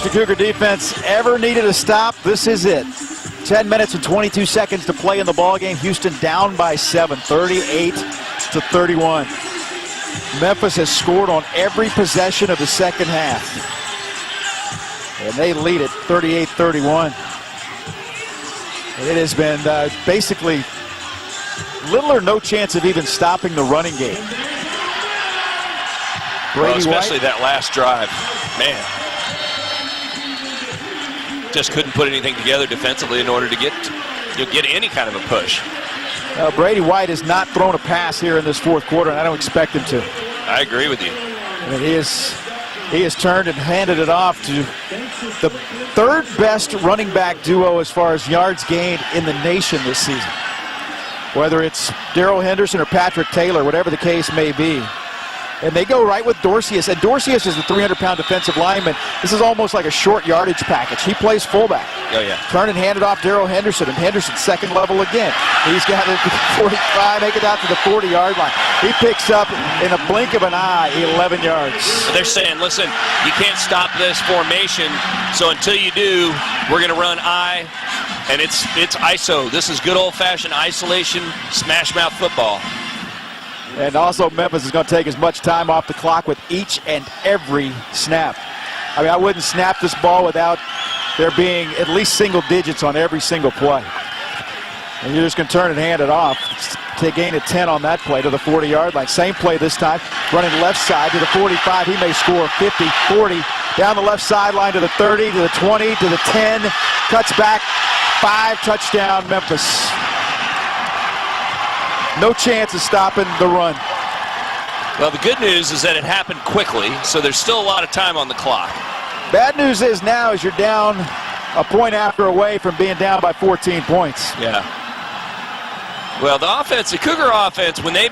The Cougar defense ever needed a stop, this is it. 10 minutes and 22 seconds to play in the ballgame. Houston down by 7, 38-31. Memphis has scored on every possession of the second half. And they lead it 38-31. It has been basically little or no chance of even stopping the running game. Well, especially that last drive. Man. Just couldn't put anything together defensively in order to get any kind of a push. Brady White has not thrown a pass here in this fourth quarter, and I don't expect him to. I agree with you. I mean, he has turned and handed it off to the third best running back duo as far as yards gained in the nation this season. Whether it's Darrell Henderson or Patrick Taylor, whatever the case may be. And they go right with dorceous. And dorceous is the 300-pound defensive lineman. This is almost like a short yardage package. He plays fullback. Oh, yeah. Turn and hand it off Darrell Henderson. And Henderson second level again. He's got it at 45, make it out to the 40-yard line. He picks up, in a blink of an eye, 11 yards. They're saying, listen, you can't stop this formation, so until you do, we're going to run I, and it's ISO. This is good old-fashioned isolation, smash-mouth football. And also Memphis is going to take as much time off the clock with each and every snap. I mean, I wouldn't snap this ball without there being at least single digits on every single play. And you're just going to turn and hand it off to gain a 10 on that play to the 40-yard line. Same play this time, running left side to the 45. He may score 50, 40, down the left sideline to the 30, to the 20, to the 10. Cuts back, 5, touchdown Memphis. No chance of stopping the run. Well, the good news is that it happened quickly, so there's still a lot of time on the clock. Bad news is now is you're down a point after away from being down by 14 points. Yeah. Well, the offense, the Cougar offense, when they,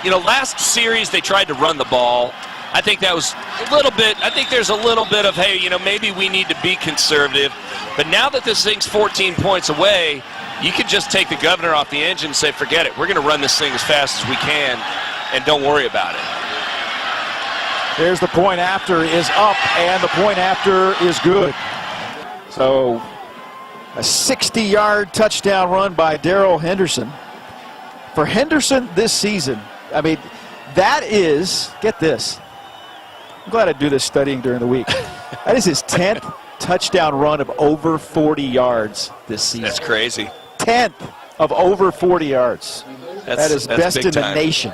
last series they tried to run the ball. I think that was a little bit, I think there's a little bit of, hey, maybe we need to be conservative. But now that this thing's 14 points away, you could just take the governor off the engine and say, forget it. We're going to run this thing as fast as we can, and don't worry about it. There's the point after is up, and the point after is good. So a 60-yard touchdown run by Darrell Henderson. For Henderson this season, I mean, that is, get this. I'm glad I do this studying during the week. That is his 10th touchdown run of over 40 yards this season. That's crazy. 10th of over 40 yards. That is best in the nation.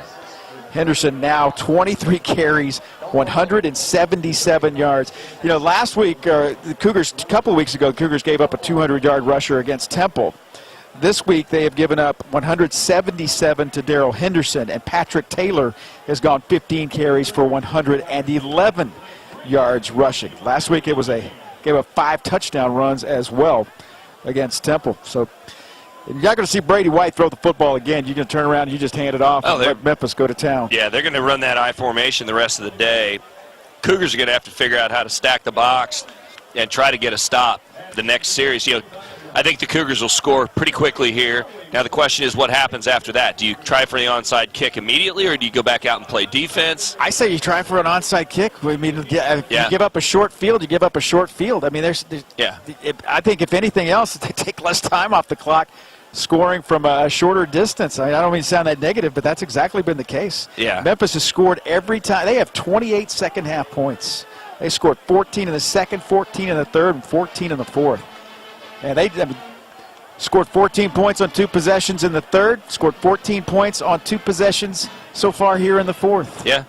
Henderson now 23 carries, 177 yards. Last week, the Cougars, a couple of weeks ago, the Cougars gave up a 200-yard rusher against Temple. This week, they have given up 177 to Darrell Henderson, and Patrick Taylor has gone 15 carries for 111 yards rushing. Last week, it was gave up 5 touchdown runs as well against Temple. So you're not going to see Brady White throw the football again. You're going to turn around and you just hand it off and let Memphis go to town. Yeah, they're going to run that I formation the rest of the day. Cougars are going to have to figure out how to stack the box and try to get a stop the next series. I think the Cougars will score pretty quickly here. Now the question is what happens after that. Do you try for the onside kick immediately, or do you go back out and play defense? I say you try for an onside kick. I mean, if you give up a short field, you give up a short field. I mean, I think if anything else, they take less time off the clock scoring from a shorter distance. I don't mean to sound that negative, but that's exactly been the case. Yeah. Memphis has scored every time. They have 28 second-half points. They scored 14 in the second, 14 in the third, and 14 in the fourth. And they scored 14 points on 2 possessions in the third, scored 14 points on 2 possessions so far here in the fourth. Yeah,